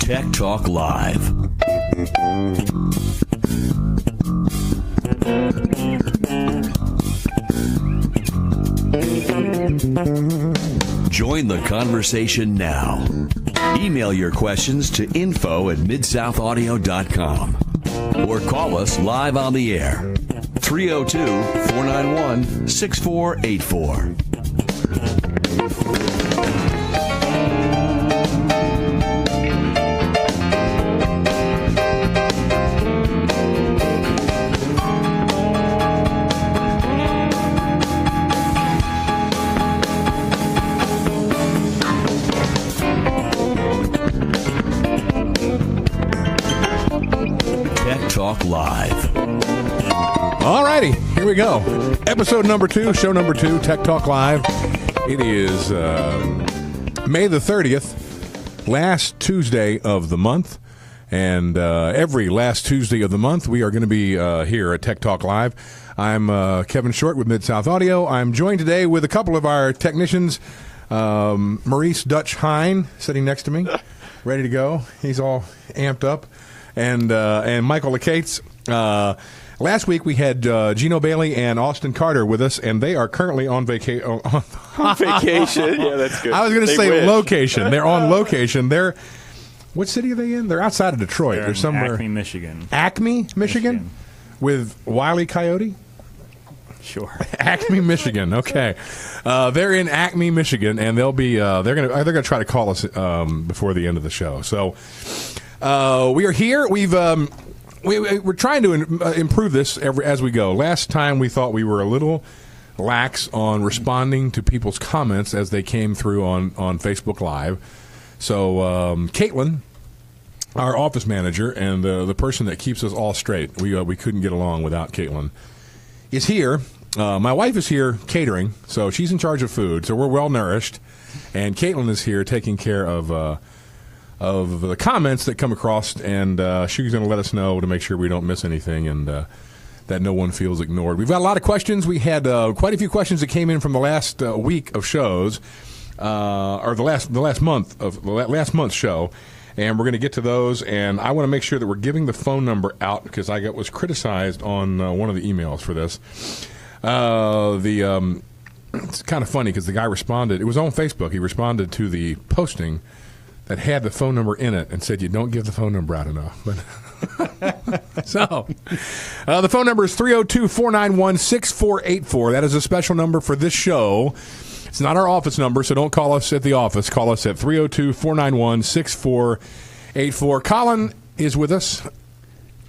Tech Talk Live. Join the conversation now. Email your questions to info@midsoutaudio.com or call us live on the air. 302-491-6484. Talk Live. All righty, here we go. Episode number 2, show number 2, Tech Talk Live. It is May the 30th, last Tuesday of the month. And every last Tuesday of the month, we are going to be here at Tech Talk Live. I'm Kevin Short with Mid-South Audio. I'm joined today with a couple of our technicians. Maurice Dutch Hine sitting next to me, ready to go. He's all amped up. And Michael LeCates. Last week we had Gino Bailey and Austin Carter with us, and they are currently on vacation. On vacation? Yeah, that's good. I was going to say location. They're on location. What city are they in? They're outside of Detroit. They're somewhere. Acme, Michigan. Acme, Michigan? With Wile E. Coyote? Sure. Acme, Michigan. Okay, they're in Acme, Michigan, and they'll be they're gonna try to call us before the end of the show. So. We are here. We're trying to improve this as we go. Last time we thought we were a little lax on responding to people's comments as they came through on Facebook Live. So Caitlin, our office manager and the person that keeps us all straight, we couldn't get along without Caitlin, is here. My wife is here catering, so she's in charge of food. So we're well nourished, and Caitlin is here taking care of the comments that come across, and she's going to let us know to make sure we don't miss anything and that no one feels ignored. We've got a lot of questions. We had quite a few questions that came in from the last week of shows, or the last month's show, and we're going to get to those. And I want to make sure that we're giving the phone number out because I was criticized on one of the emails for this. It's kind of funny because the guy responded. It was on Facebook. He responded to the posting that had the phone number in it and said you don't give the phone number out enough. But so the phone number is 302-491-6484. That is a special number for this show. It's not our office number, so don't call us at the office. Call us at 302-491-6484. Colin is with us,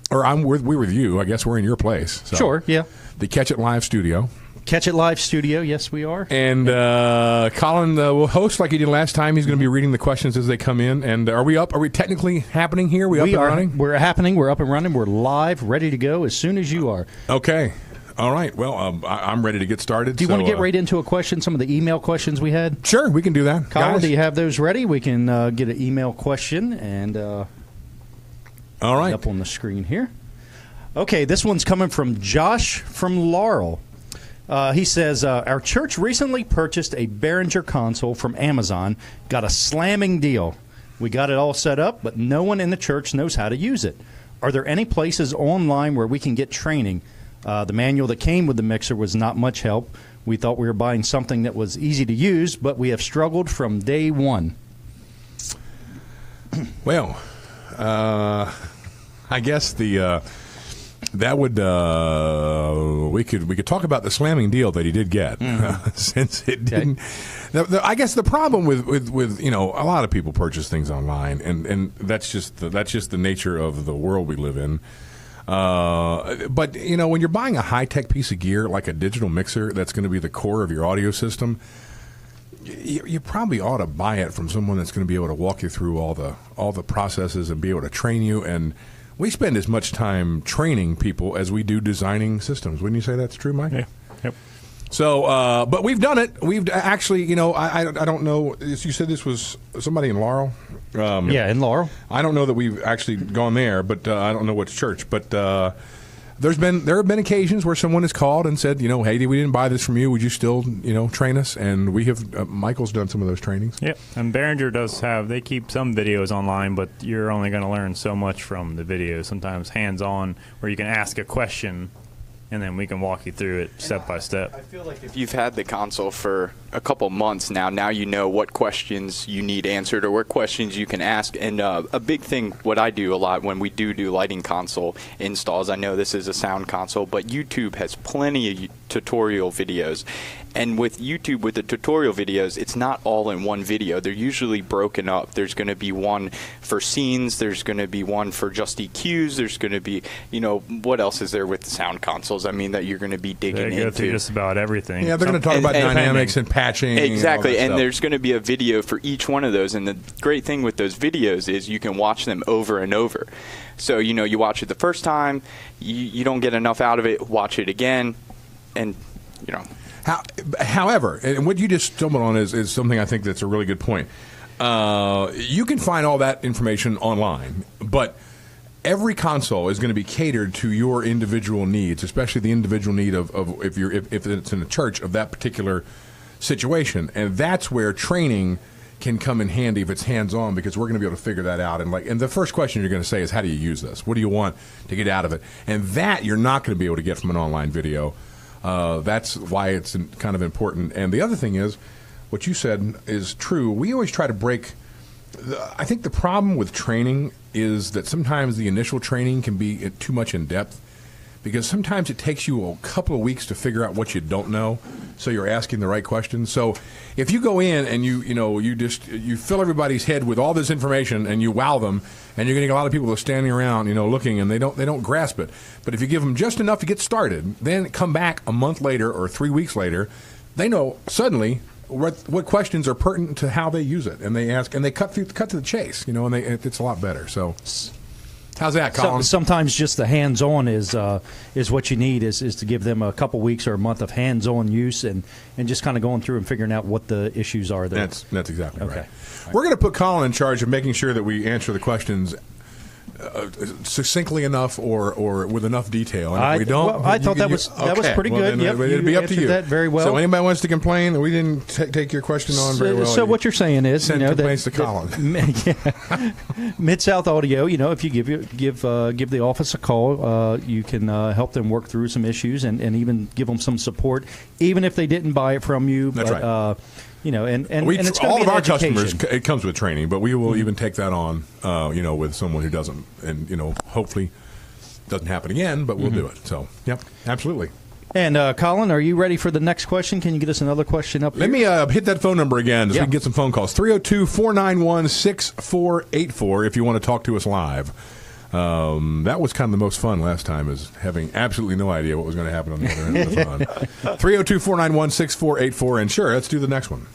or we're with you. I guess we're in your place. So. Sure, yeah. The Catch It Live studio. Catch It Live studio, yes, we are. And Colin will host like he did last time. He's going to be reading the questions as they come in. And are we up? Are we technically happening here? We up and running? We're happening. We're up and running. We're live, ready to go as soon as you are. Okay. All right. Well, I'm ready to get started. Do you want to get right into a question, some of the email questions we had? Sure, we can do that. Colin, do you have those ready? We can get an email question and all right. Up on the screen here. Okay, this one's coming from Josh from Laurel. He says, our church recently purchased a Behringer console from Amazon, got a slamming deal. We got it all set up, but no one in the church knows how to use it. Are there any places online where we can get training? The manual that came with the mixer was not much help. We thought we were buying something that was easy to use, but we have struggled from day one. Well, I guess that would we could talk about the slamming deal that he did get since it didn't. I guess the problem with a lot of people purchase things online, and that's just the nature of the world we live in. But when you're buying a high tech piece of gear like a digital mixer that's going to be the core of your audio system, you probably ought to buy it from someone that's going to be able to walk you through all the processes and be able to train you. And we spend as much time training people as we do designing systems. Wouldn't you say that's true, Mike? Yeah. Yep. So, but we've done it. We've actually, I don't know. You said this was somebody in Laurel. Yeah, in Laurel. I don't know that we've actually gone there, but I don't know which church. But there have been occasions where someone has called and said, hey, we didn't buy this from you. Would you still, train us? And we have. Michael's done some of those trainings. Yep. And Behringer they keep some videos online, but you're only going to learn so much from the videos. Sometimes hands-on, where you can ask a question, and then we can walk you through it step by step. I feel like if you've had the console for a couple months now you know what questions you need answered or what questions you can ask. And a big thing, what I do a lot when we do lighting console installs, I know this is a sound console, but YouTube has plenty of tutorial videos. And with YouTube, with the tutorial videos, it's not all in one video. They're usually broken up. There's going to be one for scenes. There's going to be one for just EQs. There's going to be, what else is there with the sound consoles? I mean, that you're going to be digging into. They go through just about everything. Yeah, they're going to talk about dynamics and patching. Exactly, and there's going to be a video for each one of those. And the great thing with those videos is you can watch them over and over. So, you watch it the first time, you don't get enough out of it, watch it again, and, However, and what you just stumbled on is something I think that's a really good point. You can find all that information online, but every console is going to be catered to your individual needs, especially the individual need of if it's in a church of that particular situation, and that's where training can come in handy if it's hands-on, because we're going to be able to figure that out. And the first question you're going to say is, how do you use this? What do you want to get out of it? And that you're not going to be able to get from an online video. That's why it's kind of important. And the other thing is, what you said is true. We always try to break. I think the problem with training is that sometimes the initial training can be too much in depth, because sometimes it takes you a couple of weeks to figure out what you don't know, so you're asking the right questions. So if you go in and you fill everybody's head with all this information and you wow them, and you're getting a lot of people that are standing around, looking, and they don't grasp it. But if you give them just enough to get started, then come back a month later or 3 weeks later, they know suddenly what questions are pertinent to how they use it, and they ask, and they cut to the chase, and it's a lot better. So. How's that, Colin? Sometimes just the hands-on is what you need, is to give them a couple weeks or a month of hands-on use and just kind of going through and figuring out what the issues are there. That's exactly okay. Right. We're going to put Colin in charge of making sure that we answer the questions succinctly enough or with enough detail. And if we don't, I thought that was pretty good. Yep, it'd be up to you. That very well. So anybody wants to complain that we didn't take your question on very well. So what you're saying is, send complaints to Colin. Mid-South Audio, if you give the office a call, you can help them work through some issues and even give them some support, even if they didn't buy it from you. That's right. And it's all of our education. customers, it comes with training, but we will even take that on, with someone who doesn't, and hopefully doesn't happen again, but we'll do it. So, yep, absolutely. And Colin, are you ready for the next question? Can you get us another question up? Let me hit that phone number again so we can get some phone calls. 302-491-6484 if you want to talk to us live. That was kind of the most fun last time, is having absolutely no idea what was going to happen on the other end of the phone. 302-491-6484, and sure, let's do the next one.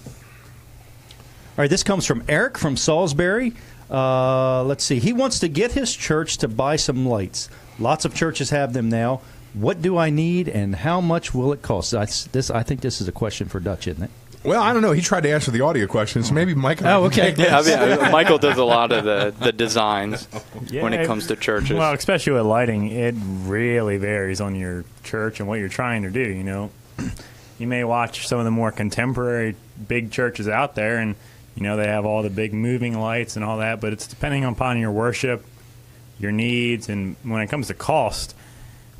All right, this comes from Eric from Salisbury. Let's see. He wants to get his church to buy some lights. Lots of churches have them now. What do I need, and how much will it cost? I think this is a question for Dutch, isn't it? Well, I don't know. He tried to answer the audio questions. So maybe Mike. Oh, okay. Yeah, Michael does a lot of the designs when it comes to churches. Well, especially with lighting, it really varies on your church and what you're trying to do. You may watch some of the more contemporary big churches out there, and they have all the big moving lights and all that. But it's depending upon your worship, your needs, and when it comes to cost,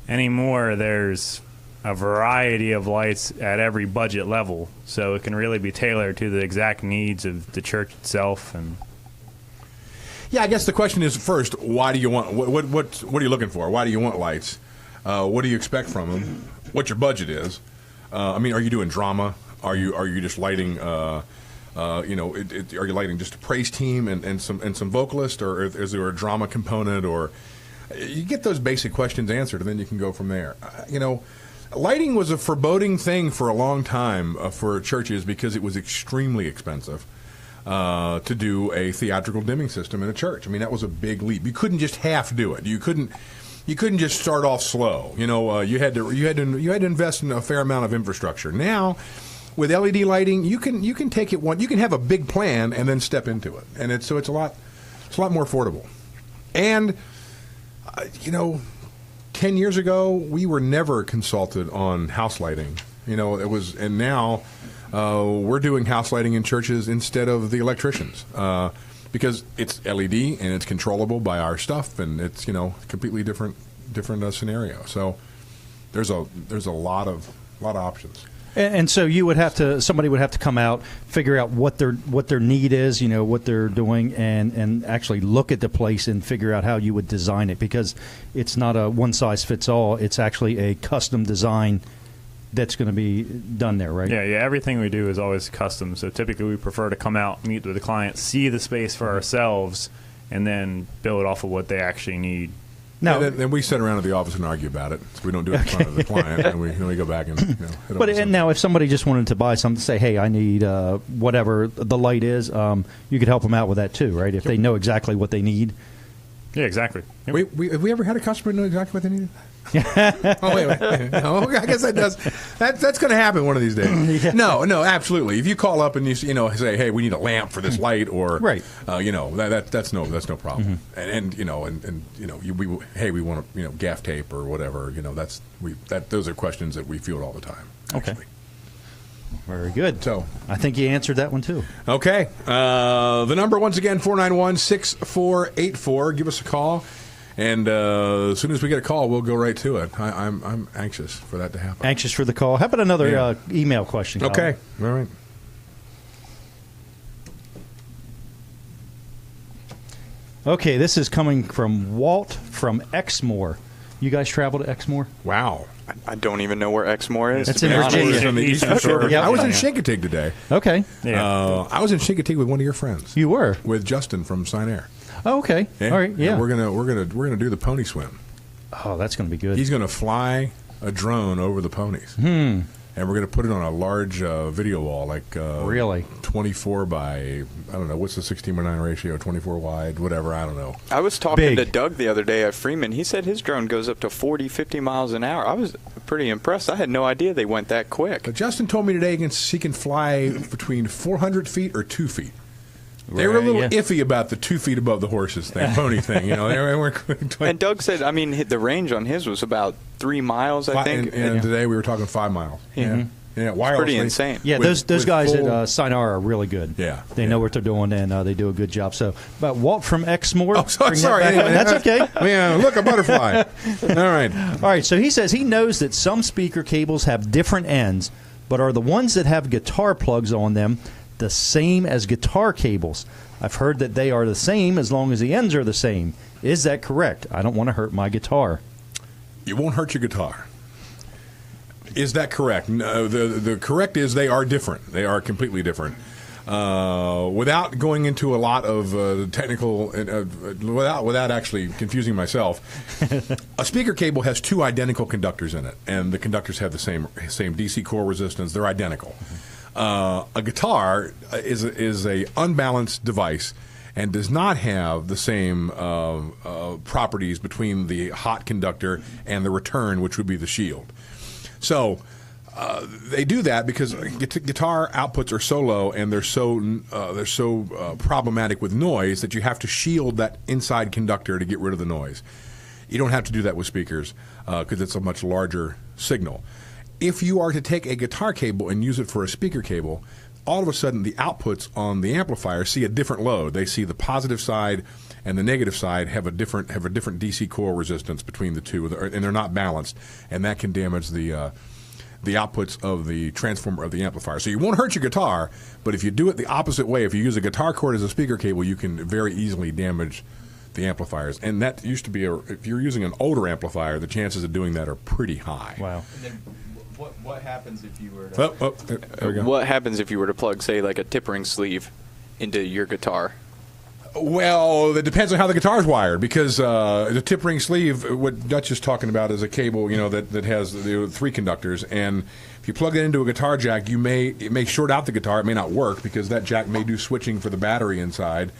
anymore there's a variety of lights at every budget level, so it can really be tailored to the exact needs of the church itself. And yeah, I guess the question is, first, why do you want? What are you looking for? Why do you want lights? What do you expect from them? What your budget is? Are you doing drama? Are you just lighting? Are you lighting just a praise team and some vocalist, or is there a drama component? Or you get those basic questions answered, and then you can go from there. Lighting was a foreboding thing for a long time for churches, because it was extremely expensive to do a theatrical dimming system in a church. That was a big leap. You couldn't just half do it. You couldn't just start off slow. You had to invest in a fair amount of infrastructure. Now, with LED lighting, you can take it one. You can have a big plan and then step into it, and it's a lot more affordable. And 10 years ago, we were never consulted on house lighting. You know, it was, and now we're doing house lighting in churches instead of the electricians because it's LED and it's controllable by our stuff, and it's, you know, completely different scenario. So there's a lot of options. And so you would have to, somebody would have to come out, figure out what their need is, you know, what they're doing, and actually look at the place and figure out how you would design it, because it's not a one size fits all. It's actually a custom design that's going to be done there, right? Yeah. Everything we do is always custom. So typically we prefer to come out, meet with the client, see the space for ourselves, and then build off of what they actually need. Now, and then we sit around at the office and argue about it. So we don't do it in front of the client, and we go back and, you know, hit but on and now, if somebody just wanted to buy something, say, "Hey, I need whatever the light is," you could help them out with that too, right? If they know exactly what they need. Yeah, exactly. Yep. Have we ever had a customer know exactly what they needed? Oh, wait. No, I guess that does. That's going to happen one of these days. Yeah. No, absolutely. If you call up and you know say, "Hey, we need a lamp for this light," or right, you know, that's no problem. Mm-hmm. And you know, and you know, we want you know, gaff tape or whatever. You know, those are questions that we field all the time. Actually. Okay. Very good. So I think you answered that one too. Okay. The number once again 491-6484. Give us a call. And as soon as we get a call, we'll go right to it. I'm anxious for that to happen. Anxious for the call. How about another email question? Colin? Okay. All right. Okay, this is coming from Walt from Exmoor. You guys travel to Exmoor? Wow. I don't even know where Exmoor is. It's in Virginia. It's on the eastern shore. Yep. I was in Chincoteague today. Okay. Yeah. I was in Chincoteague with one of your friends. You were? With Justin from Sinair. Oh, okay. Yeah. All right. Yeah. And we're gonna do the pony swim. Oh, that's going to be good. He's going to fly a drone over the ponies. And we're going to put it on a large video wall, like really 24 by, I don't know, what's the 16:9 ratio, 24 wide, whatever, I don't know. I was talking Big. to Doug the other day at Freeman. He said his drone goes up to 40, 50 miles an hour. I was pretty impressed. I had no idea they went that quick. But Justin told me today he can fly between 400 feet or 2 feet. They were a little iffy about the 2 feet above the horses thing, pony thing. You know, they weren't. And Doug said, I mean, the range on his was about 3 miles, I think. And today we were talking 5 miles. Yeah. Yeah, wirelessly. It's pretty insane. Yeah, those guys at Sinair are really good. Yeah. They know what they're doing, and they do a good job. So, but Walt from Exmoor. Oh, sorry. Anyway, that's okay. Man, look, a butterfly. All right. All right, so he says he knows that some speaker cables have different ends, but are the ones that have guitar plugs on them the same as guitar cables? I've heard that they are the same as long as the ends are the same. Is that correct? I don't want to hurt my guitar. You won't hurt your guitar. Is that correct? No, the correct is they are different. They are completely different. Without going into a lot of technical, without actually confusing myself, a speaker cable has 2 identical conductors in it, and the conductors have the same DC core resistance. They're identical. A guitar is a unbalanced device and does not have the same properties between the hot conductor and the return, which would be the shield. So they do that because guitar outputs are so low and they're so problematic with noise that you have to shield that inside conductor to get rid of the noise. You don't have to do that with speakers because it's a much larger signal. If you are to take a guitar cable and use it for a speaker cable, all of a sudden the outputs on the amplifier see a different load. They see the positive side and the negative side have a different DC core resistance between the two, and they're not balanced, and that can damage the outputs of the transformer of the amplifier. So you won't hurt your guitar, but if you do it the opposite way, if you use a guitar cord as a speaker cable, you can very easily damage the amplifiers. And that used to be if you're using an older amplifier, the chances of doing that are pretty high. Wow. And then what happens if you were to There we go. What happens if you were to plug, say, like a tip ring sleeve into your guitar? Well, it depends on how the guitar is wired, because the tip ring sleeve, what Dutch is talking about, is a cable, you know, that has the 3 conductors, and if you plug it into a guitar jack, it may short out the guitar. It may not work because that jack may do switching for the battery inside,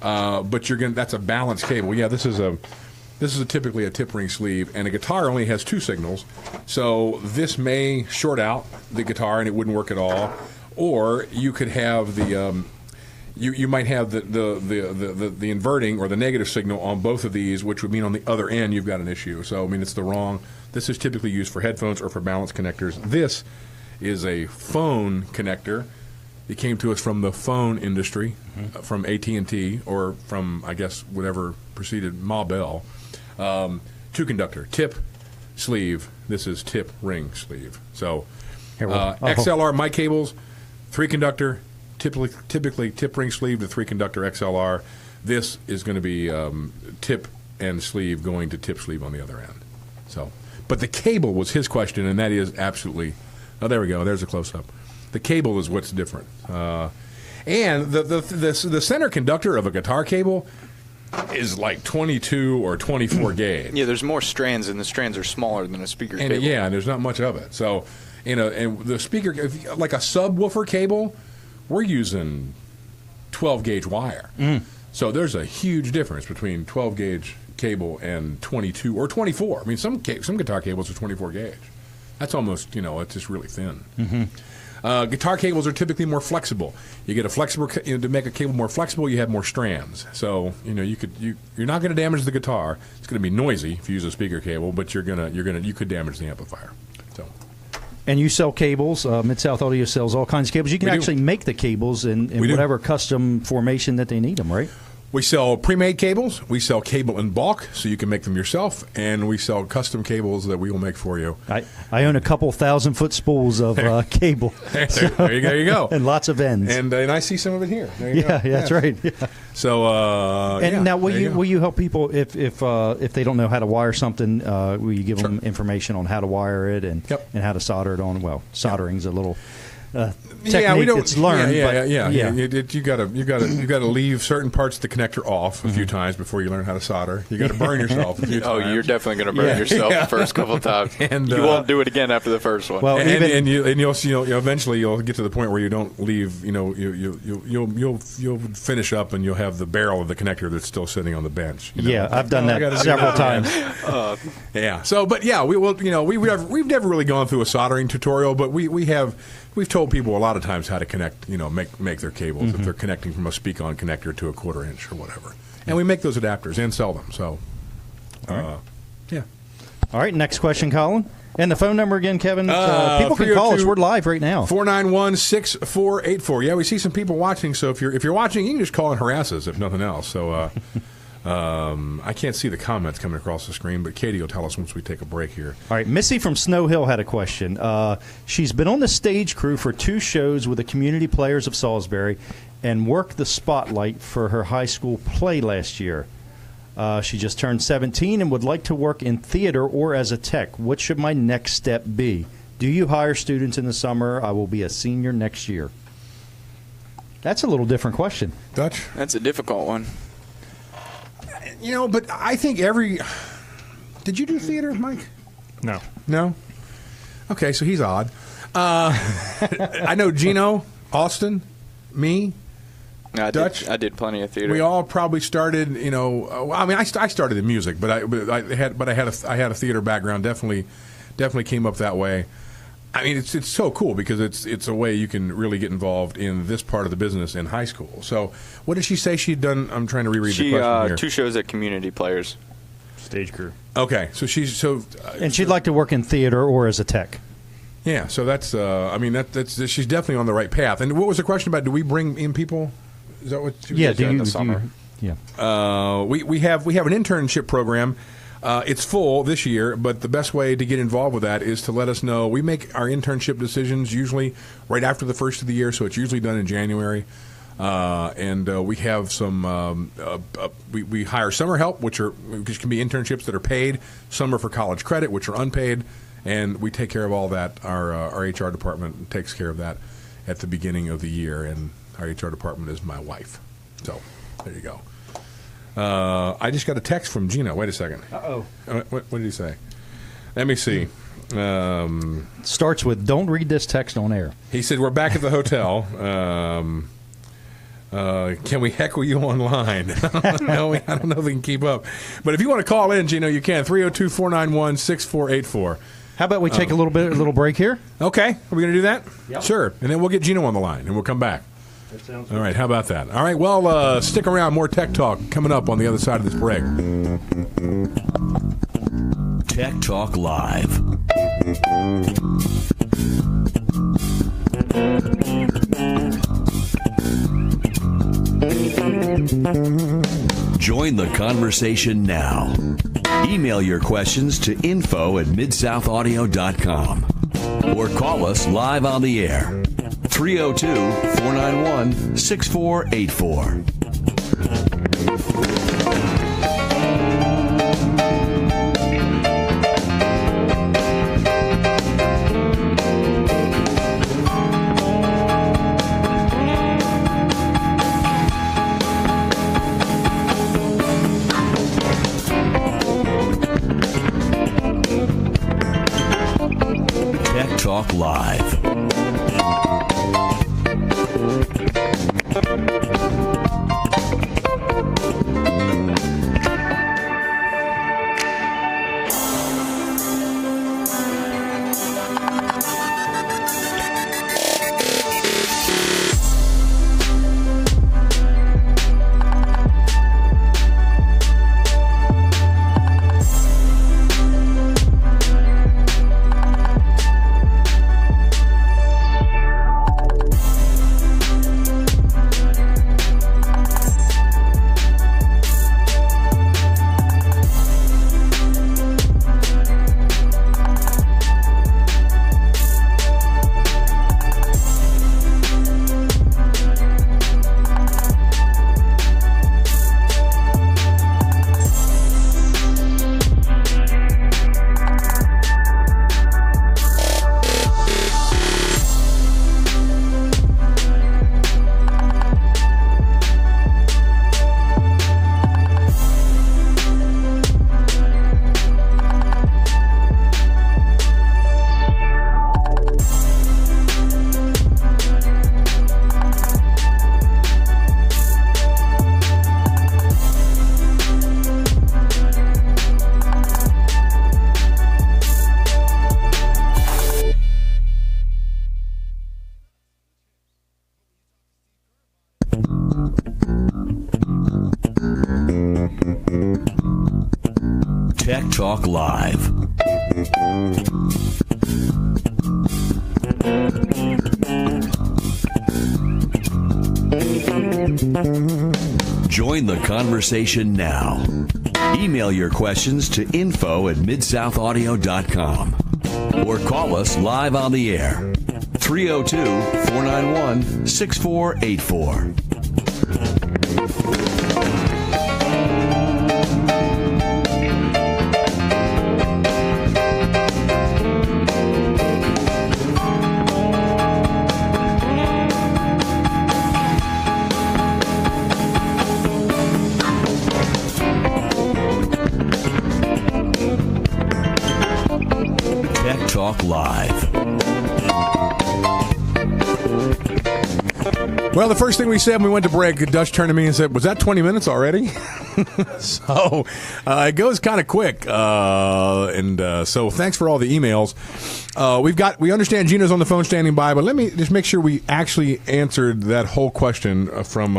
but that's a balanced cable. Yeah, this is typically a tip ring sleeve, and a guitar only has 2 signals, so this may short out the guitar and it wouldn't work at all, or you could have you might have the inverting or the negative signal on both of these, which would mean on the other end you've got an issue. So, I mean, it's the wrong. This is typically used for headphones or for balance connectors. This is a phone connector. It came to us from the phone industry, from AT&T, or from, I guess, whatever preceded Ma Bell. Two-conductor, tip, sleeve. This is tip, ring, sleeve. So XLR mic cables, three-conductor, typically tip, ring, sleeve to three-conductor XLR. This is going to be tip and sleeve going to tip, sleeve on the other end. So, but the cable was his question, and that is absolutely – oh, there we go. There's a close-up. The cable is what's different. And the center conductor of a guitar cable is like 22 or 24 gauge. Yeah, there's more strands, and the strands are smaller than a speaker cable. Yeah, and there's not much of it. So, and the speaker, like a subwoofer cable, we're using 12-gauge wire. So there's a huge difference between 12-gauge cable and 22 or 24. I mean, some guitar cables are 24 gauge. That's almost, it's just really thin. Guitar cables are typically more flexible. You get a flexible to make a cable more flexible, you have more strands. So you're not going to damage the guitar. It's going to be noisy if you use a speaker cable, but you could damage the amplifier. So. And you sell cables. Mid-South Audio sells all kinds of cables. You can actually make the cables in whatever custom formation that they need them, right? We sell pre-made cables. We sell cable in bulk, so you can make them yourself, and we sell custom cables that we will make for you. I own a couple 1,000-foot spools of cable. There you go. And lots of ends. And I see some of it here. There you go. That's right. Yeah. So, now, will you help people if they don't know how to wire something? Will you give them information on how to wire it and how to solder it on? Well, soldering's a little. Technique that's learned. You got to leave certain parts of the connector off a few times before you learn how to solder. You got to burn yourself a few times. Oh, you're definitely going to burn yourself the first couple of times, and you won't do it again after the first one. Well, and you'll eventually you'll get to the point where you don't leave. You'll finish up and you'll have the barrel of the connector that's still sitting on the bench. I've done that several times. So, but we will. We've never really gone through a soldering tutorial, but we've told people a lot of times how to connect, make their cables if they're connecting from a speak-on connector to a 1/4 inch or whatever. And we make those adapters and sell them. So, All right, next question, Colin. And the phone number again, Kevin. People can call us. We're live right now. 491-6484. Yeah, we see some people watching. So if you're watching, you can just call and harass us if nothing else. So I can't see the comments coming across the screen, but Katie will tell us once we take a break here. All right, Missy from Snow Hill had a question. She's been on the stage crew for 2 shows with the Community Players of Salisbury and worked the spotlight for her high school play last year. She just turned 17 and would like to work in theater or as a tech. What should my next step be? Do you hire students in the summer? I will be a senior next year. That's a little different question. Dutch? That's a difficult one. But I think did you do theater, Mike? No? Okay, so he's odd. I know Gino, Austin, me, Dutch. I did plenty of theater. We all probably started, I started in music, but I had a theater background, definitely came up that way. I mean, it's so cool because it's a way you can really get involved in this part of the business in high school. So, what did she say she'd done? I'm trying to reread the question here. 2 shows at Community Players. Stage crew. Okay, so and she'd like to work in theater or as a tech. Yeah, so that's that's she's definitely on the right path. And what was the question about? Do we bring in people? Is that what? Yeah, in the summer? Yeah. We have an internship program. It's full this year, but the best way to get involved with that is to let us know. We make our internship decisions usually right after the first of the year, so it's usually done in January. And we have some. We hire summer help, which can be internships that are paid. Some are for college credit, which are unpaid, and we take care of all that. Our HR department takes care of that at the beginning of the year, and our HR department is my wife. So there you go. I just got a text from Gino. Wait a second. Uh-oh. What did he say? Let me see. Starts with, don't read this text on air. He said, we're back at the hotel. Can we heckle you online? No, I don't know if we can keep up. But if you want to call in, Gino, you can. 302-491-6484. How about we take a little break here? Okay. Are we going to do that? Yep. Sure. And then we'll get Gino on the line, and we'll come back. That sounds All right, how about that? All right, well, stick around. More Tech Talk coming up on the other side of this break. Tech Talk Live. Join the conversation now. Email your questions to info@midsouthaaudio.com or call us live on the air. 302-491-6484. Tech Talk Live. Tech Talk Live. Join the conversation now. Email your questions to info@midsouthaaudio.com or call us live on the air. 302-491-6484. Tech Talk Live. Well, the first thing we said when we went to break, Dutch turned to me and said, "Was that 20 minutes already?" So it goes kind of quick, so thanks for all the emails. We understand Gina's on the phone standing by, but let me just make sure we actually answered that whole question from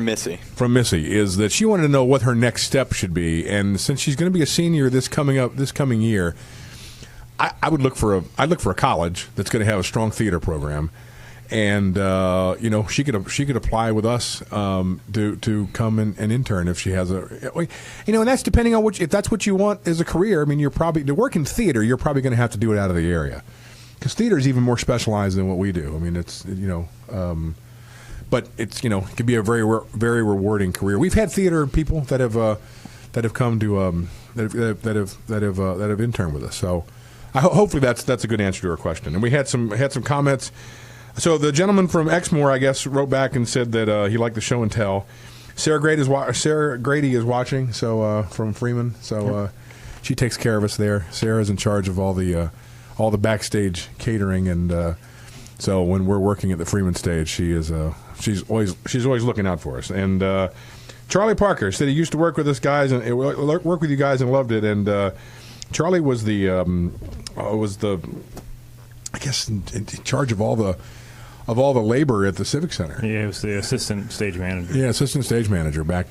Missy. From Missy, is that she wanted to know what her next step should be, and since she's going to be a senior this coming year, I would look for a college that's going to have a strong theater program. And she could apply with us to come and intern if she has and that's depending on if that's what you want as a career. I mean, you're probably to work in theater. You're probably going to have to do it out of the area because theater is even more specialized than what we do. I mean, it's but it's it could be a very very rewarding career. We've had theater people that have come to that have interned with us. So hopefully that's a good answer to her question. And we had some comments. So the gentleman from Exmoor, I guess, wrote back and said that he liked the show and tell. Sarah Grady is watching. So from Freeman. So she takes care of us there. Sarah's in charge of all the backstage catering, and so when we're working at the Freeman stage, she's always looking out for us. And Charlie Parker said he used to work with us guys and work with you guys and loved it. And Charlie was I guess in charge of all of all the labor at the Civic Center. Yeah, he was the assistant stage manager. Yeah, assistant stage manager back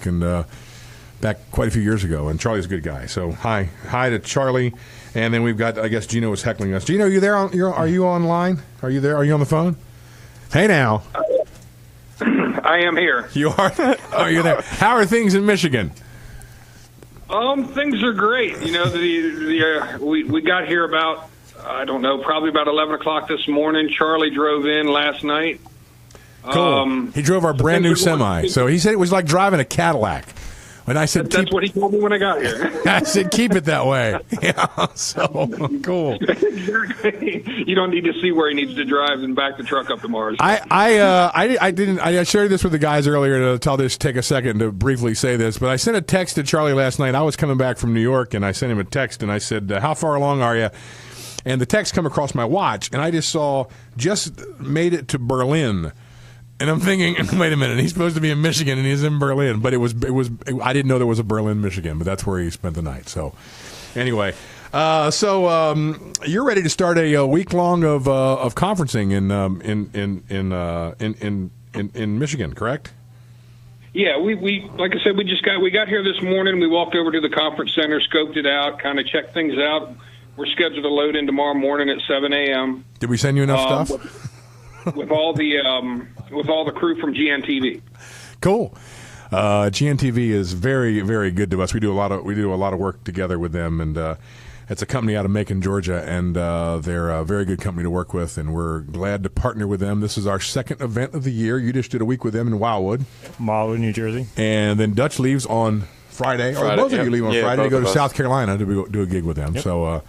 quite a few years ago. And Charlie's a good guy. So hi to Charlie. And then we've got, I guess Gino is heckling us. Gino, are you there? Are you online? Are you there? Are you on the phone? Hey now. I am here. You are? Are you there? How are things in Michigan? Things are great. You know, we got here about, I don't know, probably about 11 o'clock this morning. Charlie drove in last night. Cool. He drove our brand new semi. So he said it was like driving a Cadillac. And I said, that's what he told me when I got here. I said, keep it that way. Yeah, so cool. Exactly. You don't need to see where he needs to drive and back the truck up tomorrow. I shared this with the guys earlier. To take a second to briefly say this, but I sent a text to Charlie last night. I was coming back from New York, and I sent him a text, and I said, how far along are you? And the text come across my watch, and I just saw, just made it to Berlin. And I'm thinking, wait a minute, he's supposed to be in Michigan and he's in Berlin, but I didn't know there was a Berlin, Michigan, but that's where he spent the night. So, anyway, you're ready to start a week long of conferencing in Michigan, correct? Yeah, we like I said, we got here this morning. We walked over to the conference center, scoped it out, kind of checked things out. We're scheduled to load in tomorrow morning at 7 a.m. Did we send you enough stuff? With all the crew from GNTV. Cool. GNTV is very, very good to us. We do a lot of work together with them, and it's a company out of Macon, Georgia, and they're a very good company to work with, and we're glad to partner with them. This is our second event of the year. You just did a week with them in Wildwood, New Jersey, and then Dutch leaves on Friday. Or both of you leave on Friday to go to South Carolina to do a gig with them. Yep. So a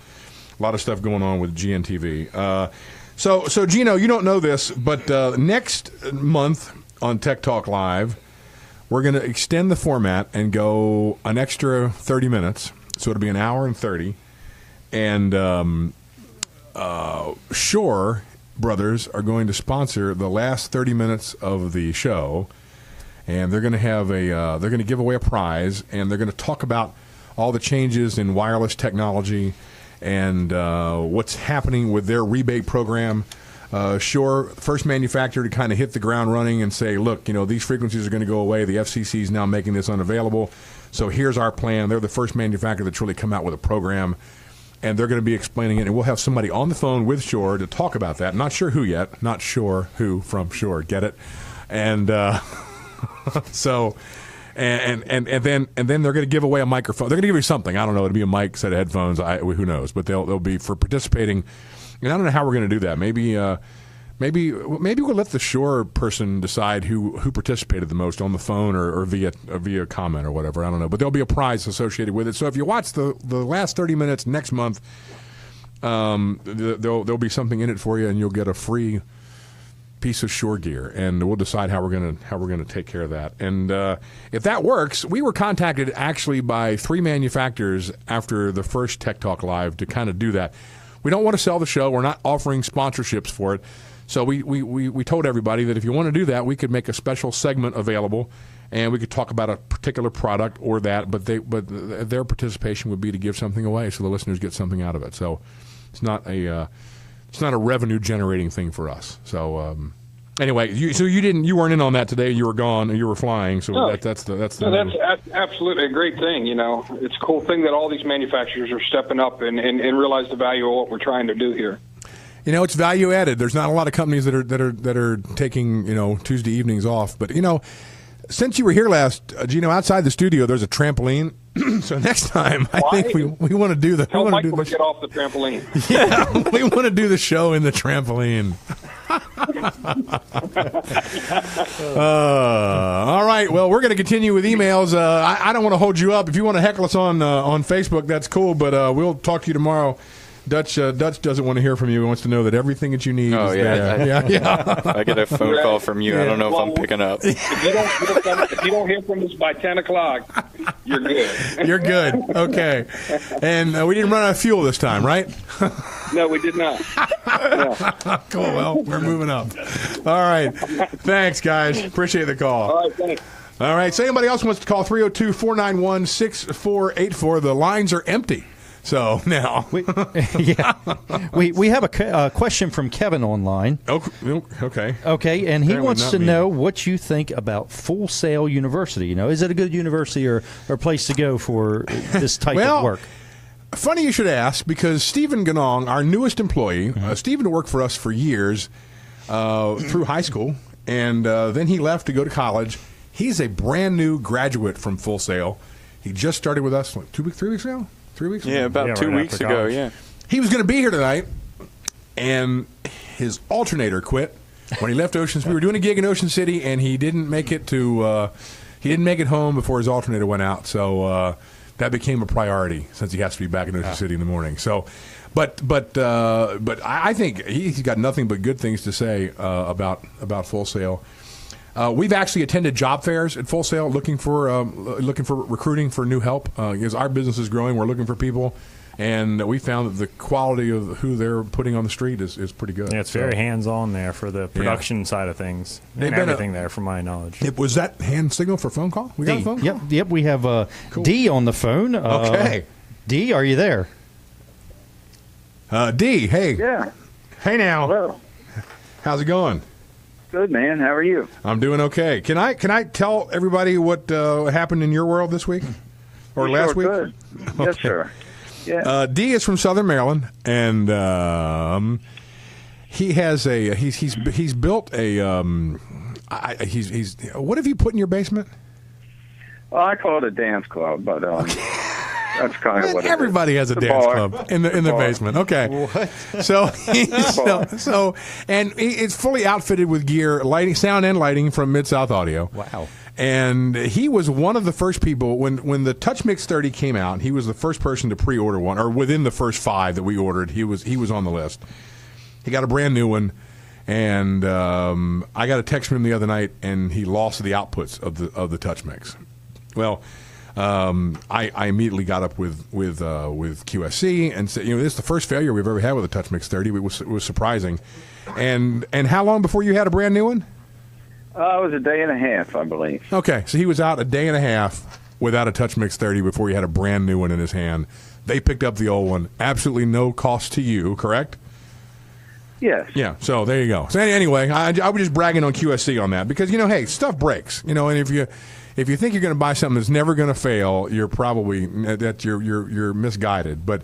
lot of stuff going on with GNTV. So Gino, you don't know this, but next month on Tech Talk Live, we're going to extend the format and go an extra 30 minutes. So it'll be an hour and 30. And Shore Brothers are going to sponsor the last 30 minutes of the show. And they're going to have they're going to give away a prize, and they're going to talk about all the changes in wireless technology and what's happening with their rebate program. Shore, first manufacturer to kind of hit the ground running and say, look, these frequencies are going to go away. The FCC is now making this unavailable. So here's our plan. They're the first manufacturer that's really come out with a program, and they're going to be explaining it. And we'll have somebody on the phone with Shore to talk about that. Not sure who yet. Not sure who from Shore. Get it? And so... And then they're going to give away a microphone. They're going to give you something. I don't know. It'll be a mic, set of headphones. Who knows? But they'll be for participating. And I don't know how we're going to do that. Maybe we'll let the Shore person decide who participated the most on the phone or via comment or whatever. I don't know. But there'll be a prize associated with it. So if you watch the last 30 minutes next month, there'll be something in it for you, and you'll get a free piece of Shore gear, and we'll decide how we're gonna take care of that. And if that works, we were contacted actually by 3 manufacturers after the first Tech Talk Live to kind of do that. We don't want to sell the show. We're not offering sponsorships for it. So we told everybody that if you want to do that, we could make a special segment available, and we could talk about a particular product or that. But their participation would be to give something away, so the listeners get something out of it. So it's not a revenue generating thing for us. So anyway, you weren't in on that today. You were gone and you were flying. So that's absolutely a great thing. It's a cool thing that all these manufacturers are stepping up and realize the value of what we're trying to do here. It's value added. There's not a lot of companies that are taking Tuesday evenings off. But since you were here last, Gino, outside the studio, there's a trampoline. So next time, I think we want to do the. Tell Michael to get off the trampoline. Yeah, we want to do the show in the trampoline. All right. Well, we're going to continue with emails. I don't want to hold you up. If you want to heckle us on Facebook, that's cool. But we'll talk to you tomorrow. Dutch doesn't want to hear from you. He wants to know that everything that you need is there. Yeah. I get a phone call from you. I don't know if I'm picking up. If you don't hear from us by 10 o'clock, you're good. You're good. Okay. And we didn't run out of fuel this time, right? No, we did not. No. Cool. Well, we're moving up. All right. Thanks, guys. Appreciate the call. All right, thanks. All right. So anybody else wants to call 302-491-6484. The lines are empty. So now, we have a question from Kevin online. Okay. Okay, and he Apparently wants not to me. know what you think about Full Sail University. Is it a good university or place to go for this type of work? Funny you should ask, because Stephen Ganong, our newest employee, Stephen worked for us for years through high school, and then he left to go to college. He's a brand new graduate from Full Sail. He just started with us, 3 weeks ago? 3 weeks ago? Yeah, about 2 weeks ago, yeah. He was going to be here tonight, and his alternator quit when he left Ocean City. We were doing a gig in Ocean City, and he didn't make it home before his alternator went out. So that became a priority since he has to be back in Ocean City in the morning. So, but I think he's got nothing but good things to say about Full Sail. We've actually attended job fairs at Full Sail, looking for recruiting for new help. Because our business is growing, we're looking for people, and we found that the quality of who they're putting on the street is pretty good. Yeah, it's very hands-on there for the production side of things. And everything there, from my knowledge. Was that hand signal for phone call? We got a phone call? Yep. We have D on the phone. Okay. D, are you there? D, hey. Yeah. Hey now. Hello. How's it going? Good, man. How are you? I'm doing okay. Can I tell everybody what happened in your world this week or last week? Good. Yes, sir. Yeah. D is from Southern Maryland, and he has he's built a he's what have you put in your basement? Well, I call it a dance club, but that's kind of what everybody has a dance club in the basement. Okay. What? So it's fully outfitted with gear, lighting, sound and lighting from Mid-South Audio. Wow. And he was one of the first people when the Touch Mix 30 came out. He was the first person to pre-order one, or within the first 5 that we ordered. He was on the list. He got a brand new one, and I got a text from him the other night, and he lost the outputs of the Touch Mix. Well, I immediately got up with QSC and said, this is the first failure we've ever had with a Touch Mix 30. It was surprising. And how long before you had a brand new one? It was a day and a half, I believe. Okay, so he was out a day and a half without a Touch Mix 30 before he had a brand new one in his hand. They picked up the old one, absolutely no cost to you, correct? Yes. Yeah, so there you go. So anyway, I was just bragging on QSC on that because, hey, stuff breaks. And if you think you're going to buy something that's never going to fail, you're probably you're misguided. But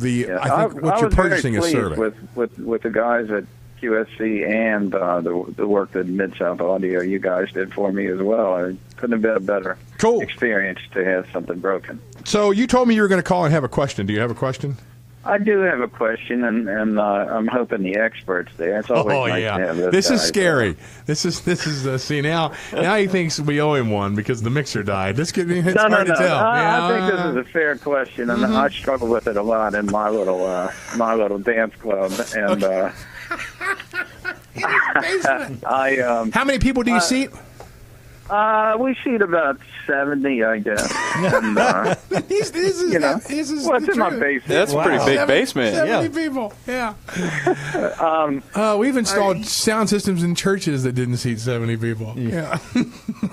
I think what you're purchasing is serving. With the guys at QSC and the work that Mid-South Audio you guys did for me as well. It couldn't have been a better experience to have something broken. So you told me you were going to call and have a question. Do you have a question? I do have a question, and I'm hoping the experts there. It's always nice to have this is scary. This is see now he thinks we owe him one because the mixer died. This could be hard to tell. I think this is a fair question, and I struggle with it a lot in my little dance club. And how many people do you seat? We seat about 70, I guess. And, this is what's in my basement? That's a pretty big basement. 70 people. Yeah. We've installed sound systems in churches that didn't seat 70 people. Yeah.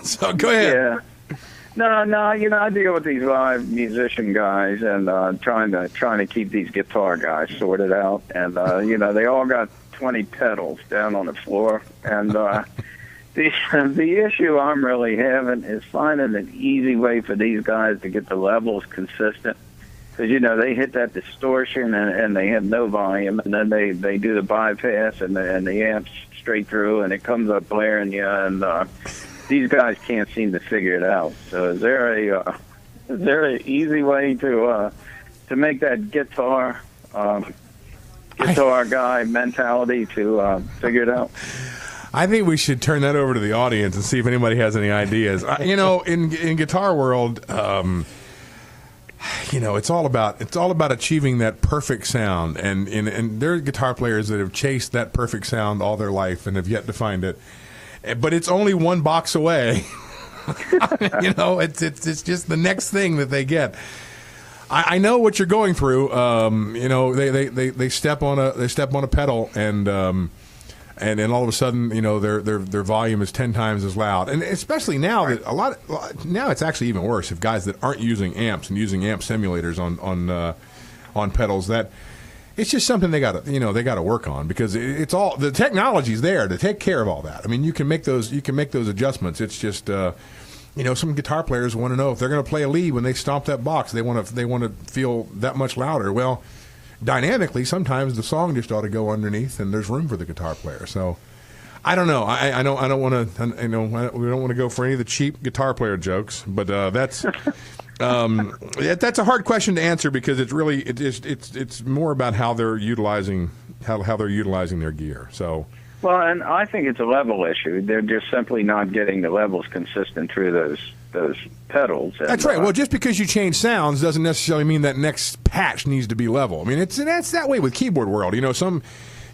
So go ahead. Yeah. No. I deal with these live musician guys and trying to keep these guitar guys sorted out. And they all got 20 pedals down on the floor. And the issue I'm really having is finding an easy way for these guys to get the levels consistent. Because, they hit that distortion and they have no volume, and then they do the bypass and the amps straight through, and it comes up blaring you, and these guys can't seem to figure it out. So is there an easy way to make that guitar guy mentality to figure it out? I think we should turn that over to the audience and see if anybody has any ideas. In guitar world, it's all about achieving that perfect sound, and there are guitar players that have chased that perfect sound all their life and have yet to find it. But it's only one box away. It's just the next thing that they get. I know what you're going through. They step on a pedal and then all of a sudden, their volume is 10 times as loud. And especially now that now it's actually even worse if guys that aren't using amps and using amp simulators on pedals that it's just something they got to work on, because it's all the technology's there to take care of all that. I mean, you can make those adjustments. It's just some guitar players want to know if they're going to play a lead when they stomp that box. They want to feel that much louder. Well, dynamically, sometimes the song just ought to go underneath, and there's room for the guitar player. So, I don't know. I don't want to. We don't want to go for any of the cheap guitar player jokes, but that's. That's a hard question to answer, because it's more about how they're utilizing their gear. So, well, and I think it's a level issue. They're just simply not getting the levels consistent through those pedals. That's right. Well, just because you change sounds doesn't necessarily mean that next patch needs to be level. I mean, that's that way with keyboard world.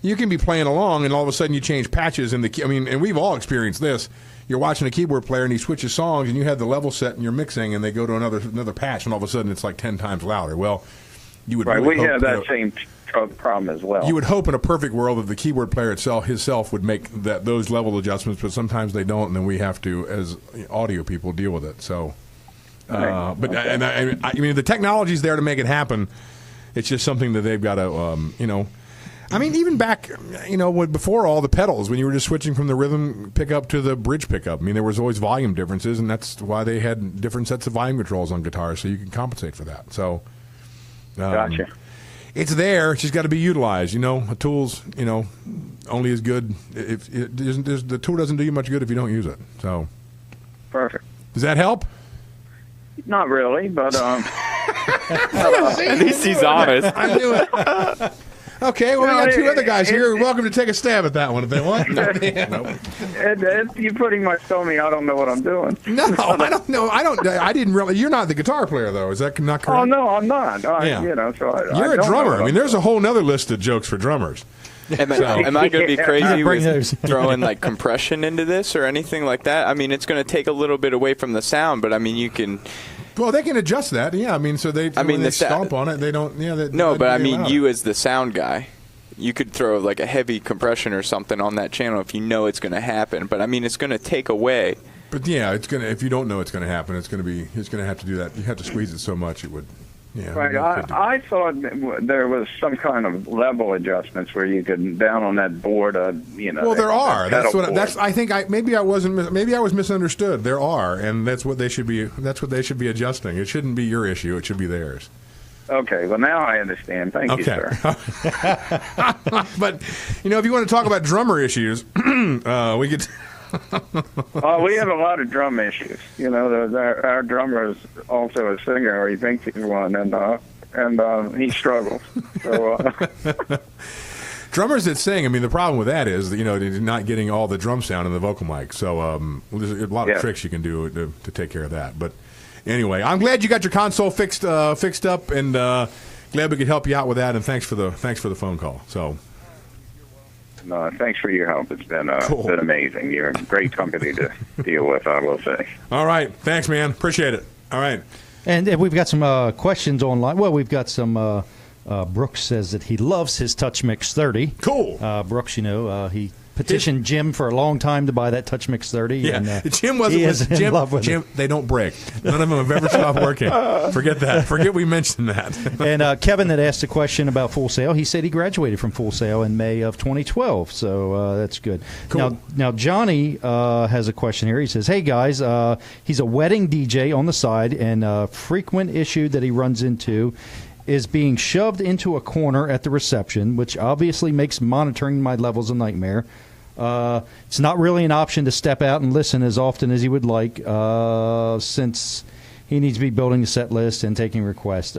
You can be playing along, and all of a sudden you change patches in the. And we've all experienced this. You're watching a keyboard player and he switches songs, and you have the level set and you're mixing, and they go to another patch, and all of a sudden it's like 10 times louder. Well, you would really we have that same problem as well. You would hope in a perfect world that the keyboard player himself would make those level adjustments, but sometimes they don't, and then we have to, as audio people, deal with it. So, I mean, the technology's there to make it happen. It's just something that they've got to, I mean, even back, before all the pedals, when you were just switching from the rhythm pickup to the bridge pickup, I mean, there was always volume differences, and that's why they had different sets of volume controls on guitars, so you can compensate for that. So, gotcha. It's there. It's just got to be utilized. A tool's, only as good if the tool doesn't do you much good if you don't use it. So, perfect. Does that help? Not really, but at least he's honest. I knew it. Okay, well, we got two other guys here. You're welcome to take a stab at that one if they want. You pretty much told me I don't know what I'm doing. No, I don't know. I didn't really. You're not the guitar player, though. Is that not correct? Oh, no, I'm not. Yeah. You're a drummer. I mean, there's a whole other list of jokes for drummers. Am I going to be crazy with throwing like compression into this or anything like that? I mean, it's going to take a little bit away from the sound, but I mean, you can. Well, they can adjust that. Yeah, I mean, so they stomp on it. They don't. Yeah. No, but I mean, you as the sound guy, you could throw like a heavy compression or something on that channel if you know it's going to happen. But I mean, it's going to take away. But yeah, it's gonna. If you don't know it's going to happen, it's going to have to do that. You have to squeeze it so much it would. Yeah, right. I thought there was some kind of level adjustments where you could down on that board. Well, there are. I think maybe I was misunderstood. There are, and that's what they should be. That's what they should be adjusting. It shouldn't be your issue. It should be theirs. Okay. Well, now I understand. Thank you, sir. But if you want to talk about drummer issues, we could. We have a lot of drum issues. Our drummer is also a singer, or he thinks he's one, and he struggles. So, drummers that sing, I mean, the problem with that is, not getting all the drum sound in the vocal mic. So there's a lot of tricks you can do to take care of that. But anyway, I'm glad you got your console fixed up, and glad we could help you out with that. And thanks for the phone call. So. No, thanks for your help. It's been been amazing. You're a great company to deal with, I will say. All right. Thanks, man. Appreciate it. All right. And we've got some questions online. Well, we've got some. Brooks says that he loves his Touch Mix 30. Cool. Brooks, he petitioned Jim for a long time to buy that Touch Mix 30. Yeah, and, Jim wasn't in love with Jim. They don't break. None of them have ever stopped working. Forget that. Forget we mentioned that. And Kevin that asked a question about Full Sail, he said he graduated from Full Sail in May of 2012, so that's good. Cool. Now Johnny has a question here. He says, hey, guys, he's a wedding DJ on the side, and a frequent issue that he runs into is being shoved into a corner at the reception, which obviously makes monitoring my levels a nightmare. It's not really an option to step out and listen as often as he would like, since he needs to be building a set list and taking requests.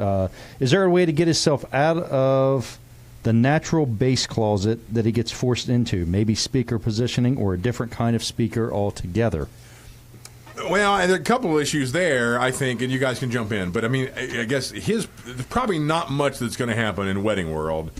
Is there a way to get himself out of the natural bass closet that he gets forced into? Maybe speaker positioning or a different kind of speaker altogether? Well, there are a couple of issues there, I think, and you guys can jump in. But, I mean, I guess there's probably not much that's going to happen in wedding world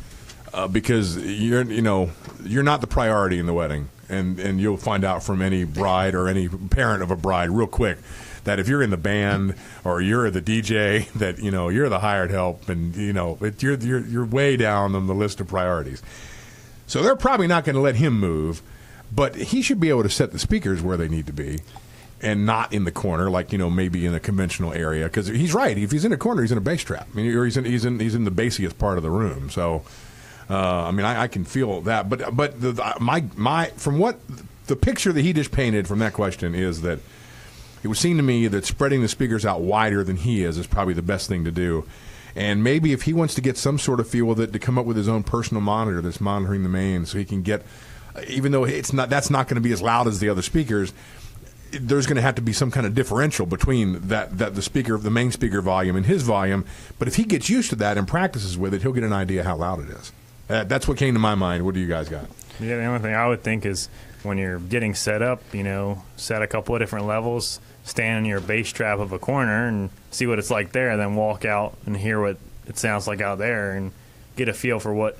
because you're not the priority in the wedding. And you'll find out from any bride or any parent of a bride real quick that if you're in the band or you're the DJ, that, you're the hired help and, you're way down on the list of priorities. So they're probably not going to let him move, but he should be able to set the speakers where they need to be. and not in the corner, like maybe in a conventional area. Because he's right. If he's in a corner, he's in a bass trap. I mean, or he's in the bassiest part of the room. So, I can feel that. But my from what the picture that he just painted from that question is that it would seem to me that spreading the speakers out wider than he is probably the best thing to do. And maybe if he wants to get some sort of feel with it, to come up with his own personal monitor that's monitoring the main, so he can get, even though that's not going to be as loud as the other speakers, there's going to have to be some kind of differential between the main speaker volume and his volume. But if he gets used to that and practices with it, he'll get an idea how loud it is. That's what came to my mind. What do you guys got? Yeah, the only thing I would think is when you're getting set up, set a couple of different levels, stand in your bass trap of a corner and see what it's like there, then walk out and hear what it sounds like out there and get a feel for what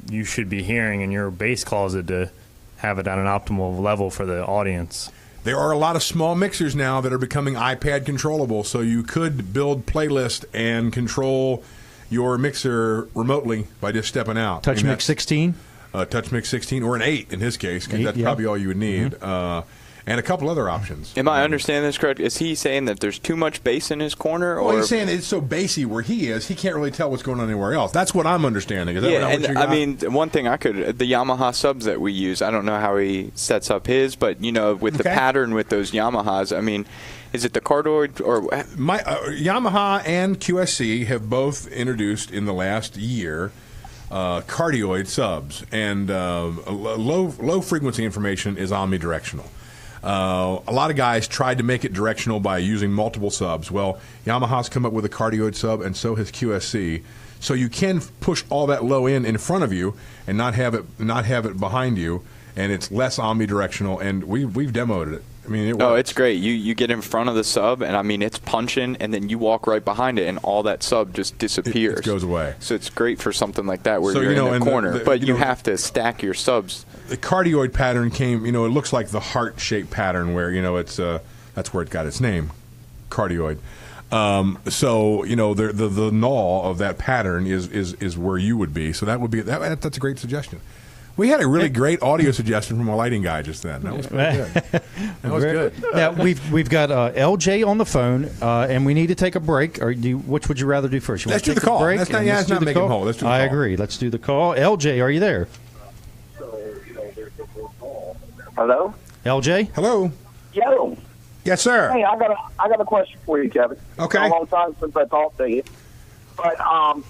you should be hearing in your bass closet to have it at an optimal level for the audience. There are a lot of small mixers now that are becoming iPad controllable, so you could build playlist and control your mixer remotely by just stepping out. Touch Mix 16? Touch Mix 16, or an 8 in his case, because that's probably all you would need. Mm-hmm. And a couple other options. Am I understanding this correct? Is he saying that there's too much bass in his corner? Well, he's saying it's so bassy where he is, he can't really tell what's going on anywhere else. That's what I'm understanding. Is that what you got? I mean, one thing the Yamaha subs that we use, I don't know how he sets up his, but, with the pattern with those Yamahas, I mean, is it the cardioid or Yamaha and QSC have both introduced in the last year cardioid subs, and low frequency information is omnidirectional. A lot of guys tried to make it directional by using multiple subs. Well, Yamaha's come up with a cardioid sub, and so has QSC. So you can push all that low in front of you and not have it behind you, and it's less omnidirectional. And we've demoed it. I mean, it works. It's great. You get in front of the sub, and I mean, it's punching, and then you walk right behind it, and all that sub just disappears. It goes away. So it's great for something like that where you're in the corner, but you have to stack your subs. The cardioid pattern came, it looks like the heart-shaped pattern where, it's that's where it got its name, cardioid. So, the null of that pattern is where you would be. So that would be that's a great suggestion. We had a really great audio suggestion from a lighting guy just then. That was pretty good. That was good. Now we've got LJ on the phone, and we need to take a break. Which would you rather do first? Let's do the call. Let's not make him hold. Let's do the call. I agree. Let's do the call. LJ, are you there? Hello? LJ? Hello. Yo. Yes, sir. Hey, I got a question for you, Kevin. Okay. It's been a long time since I talked to you. But I'm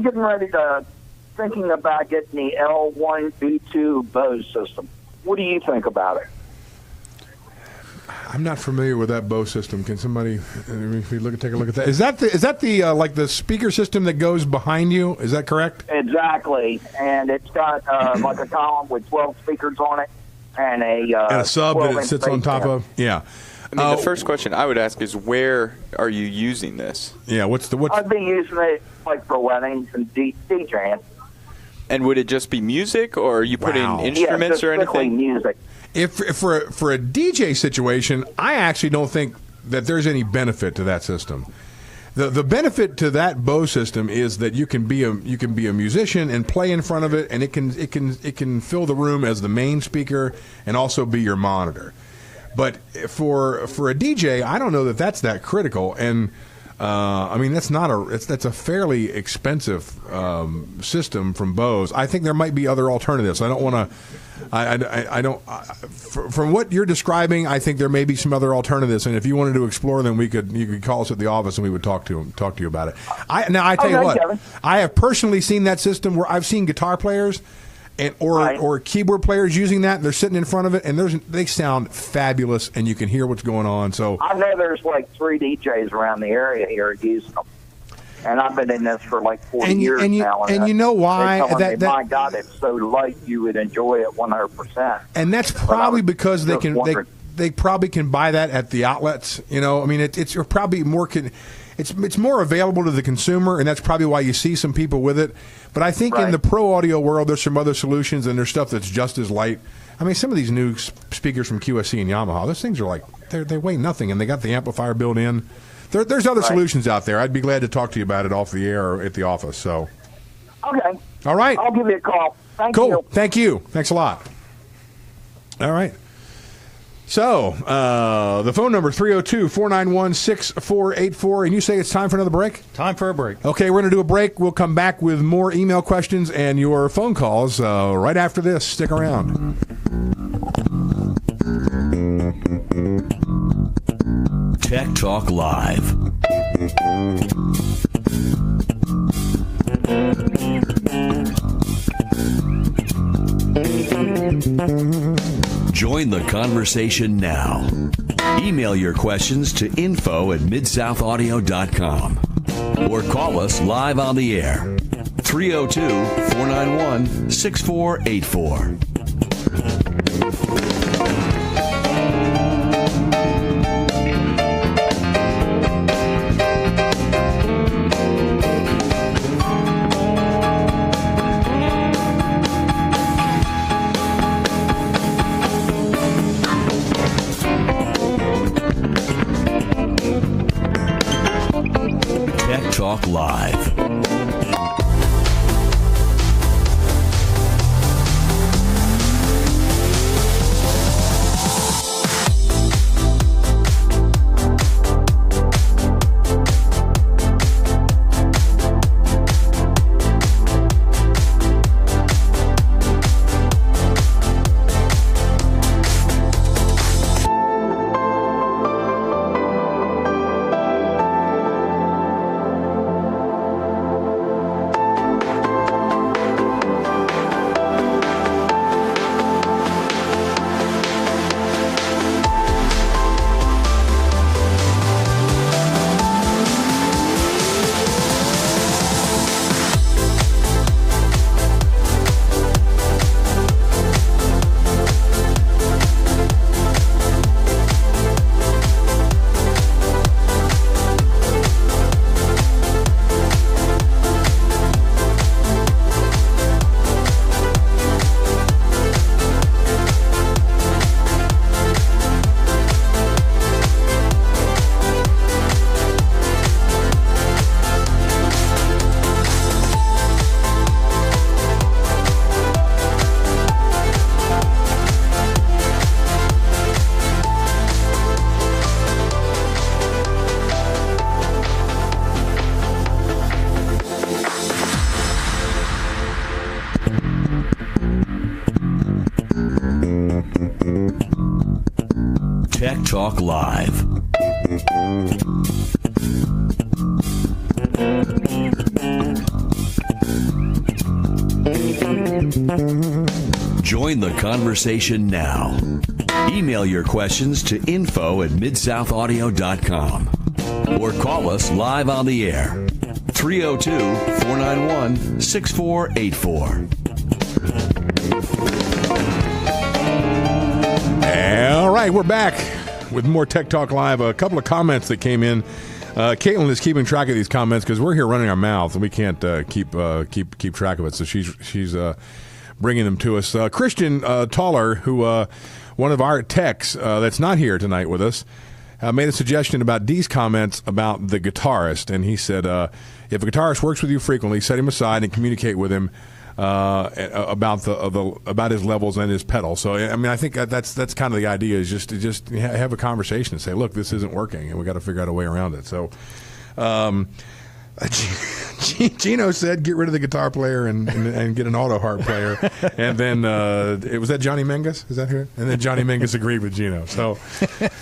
getting ready to thinking about getting the L1B2 Bose system. What do you think about it? I'm not familiar with that Bose system. Can somebody take a look at that? Is that the like the speaker system that goes behind you? Is that correct? Exactly. And it's got like a column with 12 speakers on it and a sub that it sits on top of. Yeah. I mean, the first question I would ask is, where are you using this? Yeah. What's I've been using it like for weddings and DJing. And would it just be music, or are you putting instruments or anything? Music. If for a DJ situation, I actually don't think that there's any benefit to that system. The benefit to that Bose system is that you can be a musician and play in front of it, and it can fill the room as the main speaker and also be your monitor. But for a DJ, I don't know that that's that critical. And I mean, that's a fairly expensive system from Bose. I think there might be other alternatives. I don't want to. I don't. From what you're describing, I think there may be some other alternatives. And if you wanted to explore them, you could call us at the office and we would talk to you about it. I tell you what, Kevin. I have personally seen that system where I've seen guitar players or keyboard players using that. They're sitting in front of it, and they sound fabulous, and you can hear what's going on. So I know there's like 3 DJs around the area here using them, and I've been in this for like 40 years now. And you know why? My God, it's so light, you would enjoy it 100%. And that's probably because they probably can buy that at the outlets. I mean, it's probably more. It's more available to the consumer, and that's probably why you see some people with it. But I think in the pro audio world, there's some other solutions, and there's stuff that's just as light. I mean, some of these new speakers from QSC and Yamaha, those things are like, they weigh nothing, and they got the amplifier built in. There's other solutions out there. I'd be glad to talk to you about it off the air or at the office. So, okay. All right. I'll give you a call. Thank you. Cool. Thank you. Thanks a lot. All right. So, the phone number, 302-491-6484. And you say it's time for another break? Time for a break. Okay, we're going to do a break. We'll come back with more email questions and your phone calls right after this. Stick around. Tech Talk Live. Join the conversation now. Email your questions to info@midsouthaaudio.com or call us live on the air. 302-491-6484. Talk Live. Tech Talk Live. Join the conversation now. Email your questions to info@midsouthaaudio.com or call us live on the air. 302-491-6484. All right, we're back with more Tech Talk Live. A couple of comments that came in. Caitlin is keeping track of these comments because we're here running our mouths and we can't keep track of it. So she's bringing them to us. Christian Taller, who one of our techs that's not here tonight with us, made a suggestion about Dee's comments about the guitarist, and he said if a guitarist works with you frequently, set him aside and communicate with him about his levels and his pedal. So I mean, I think that's kind of the idea, is just to have a conversation and say, look, this isn't working, and we got to figure out a way around it. So. Gino said, "Get rid of the guitar player and get an auto harp player," and then it was that Johnny Mingus. Is that who? And then Johnny Mingus agreed with Gino. So,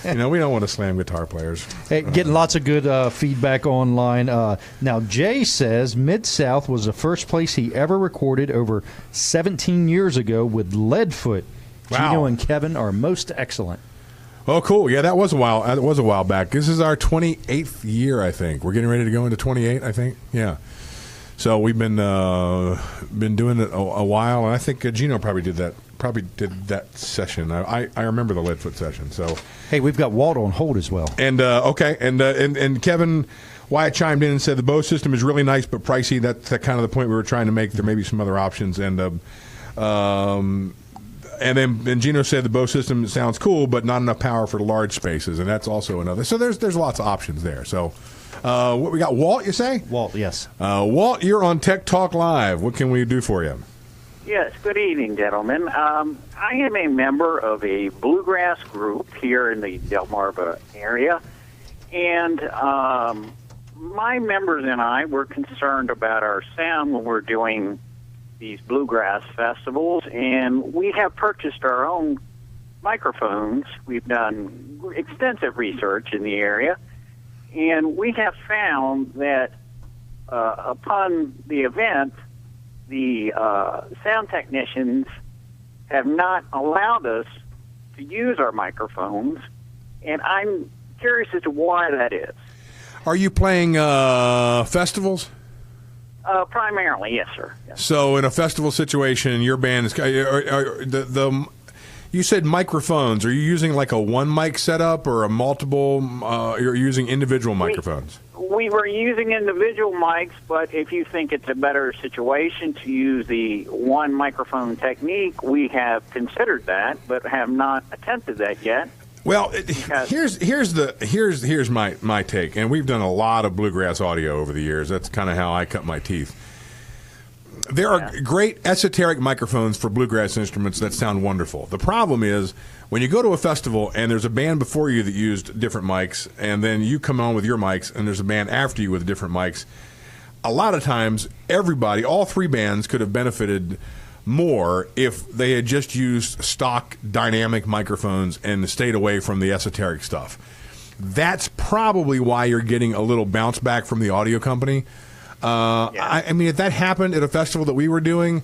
we don't want to slam guitar players. Hey, getting lots of good feedback online. Now, Jay says Mid-South was the first place he ever recorded over 17 years ago with Leadfoot. Wow. Gino and Kevin are most excellent. Oh, cool! Yeah, that was a while back. This is our 28th year, I think. We're getting ready to go into 28, I think. Yeah. So we've been doing it a while, and I think Gino probably did that session. I remember the Leadfoot session. So hey, we've got Walt on hold as well. And okay, and Kevin Wyatt chimed in and said the Bose system is really nice but pricey. That's kind of the point we were trying to make. There may be some other options, And then Gino said the Bose system sounds cool, but not enough power for large spaces, and that's also another. So there's lots of options there. So what we got, Walt, you say? Walt, yes. Walt, you're on Tech Talk Live. What can we do for you? Yes, good evening, gentlemen. I am a member of a bluegrass group here in the Delmarva area, and my members and I were concerned about our sound when we're doing these bluegrass festivals, and we have purchased our own microphones. We've done extensive research in the area, and we have found that upon the event, the sound technicians have not allowed us to use our microphones, and I'm curious as to why that is. Are you playing festivals? Primarily, yes, sir. Yes. So in a festival situation, your band is you said microphones. Are you using like a one mic setup or a multiple? You're using individual microphones. We were using individual mics, but if you think it's a better situation to use the one microphone technique, we have considered that, but have not attempted that yet. Well, here's my take, and we've done a lot of bluegrass audio over the years. That's kind of how I cut my teeth. There are great esoteric microphones for bluegrass instruments that sound wonderful. The problem is when you go to a festival and there's a band before you that used different mics, and then you come on with your mics, and there's a band after you with different mics. A lot of times, everybody, all three bands could have benefited more if they had just used stock dynamic microphones and stayed away from the esoteric stuff. That's probably why you're getting a little bounce back from the audio company. I mean, if that happened at a festival that we were doing,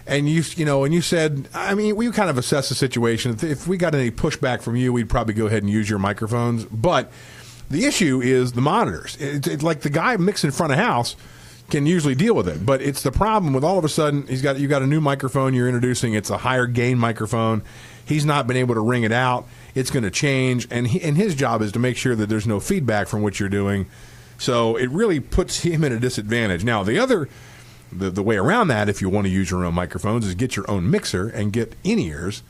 and you said, I mean, we kind of assessed the situation. If we got any pushback from you, we'd probably go ahead and use your microphones. But the issue is the monitors. It's like the guy mixing front of house can usually deal with it, but it's the problem with all of a sudden you got a new microphone you're introducing. It's a higher gain microphone. He's not been able to ring it out. It's going to change, and his job is to make sure that there's no feedback from what you're doing. So it really puts him at a disadvantage. Now, the way around that, if you want to use your own microphones, is get your own mixer and get in-ears.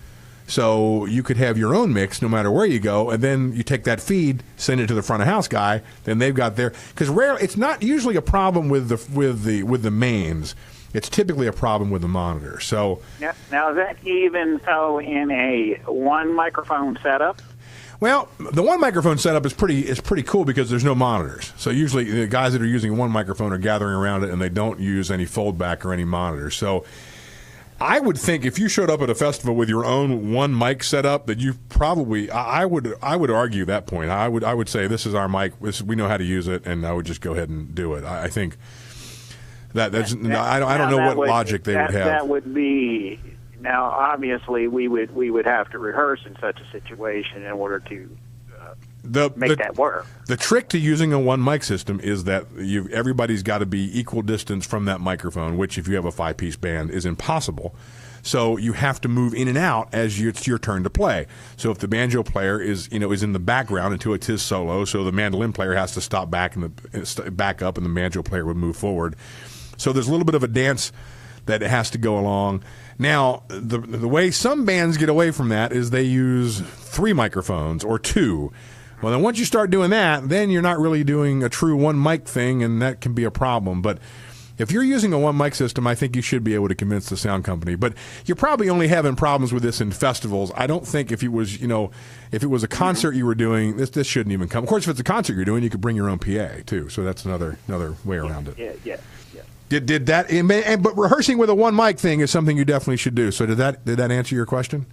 So you could have your own mix no matter where you go, and then you take that feed, send it to the front of house guy. Then they've got their, because it's not usually a problem with the mains. It's typically a problem with the monitor. So now is that even so in a one microphone setup? Well, the one microphone setup is pretty cool because there's no monitors. So usually the guys that are using one microphone are gathering around it, and they don't use any foldback or any monitors. So I would think if you showed up at a festival with your own one mic setup, that you probably I would argue that point. I would say this is our mic. We know how to use it, and I would just go ahead and do it. I think I don't know what logic they would have. That would be now. Obviously, we would have to rehearse in such a situation in order to make that work. The trick to using a one mic system is that everybody's got to be equal distance from that microphone, which if you have a 5-piece band is impossible. So you have to move in and out as it's your turn to play. So if the banjo player is in the background until it's his solo, so the mandolin player has to stop back back up, and the banjo player would move forward. So there's a little bit of a dance that has to go along. Now, the way some bands get away from that is they use 3 microphones or 2. Well, then once you start doing that, then you're not really doing a true one mic thing, and that can be a problem. But if you're using a one mic system, I think you should be able to convince the sound company. But you're probably only having problems with this in festivals. I don't think if it was a concert you were doing, this shouldn't even come. Of course, if it's a concert you're doing, you could bring your own PA too. So that's another way around it. Yeah. Did that? But rehearsing with a one mic thing is something you definitely should do. So did that answer your question?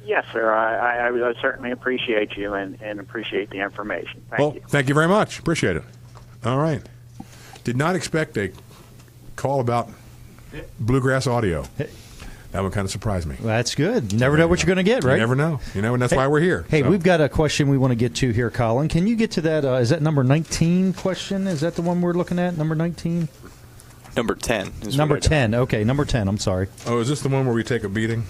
Yes, sir. I certainly appreciate you and appreciate the information. Thank you. Thank you very much. Appreciate it. All right. Did not expect a call about bluegrass audio. That one kind of surprised me. Well, that's good. You never know what you're going to get, right? You never know. That's why we're here. Hey, we've got a question we want to get to here, Colin. Can you get to that? Is that number 19 question? Is that the one we're looking at, number 19? Number 10. Number 10. Okay, number 10. I'm sorry. Oh, is this the one where we take a beating?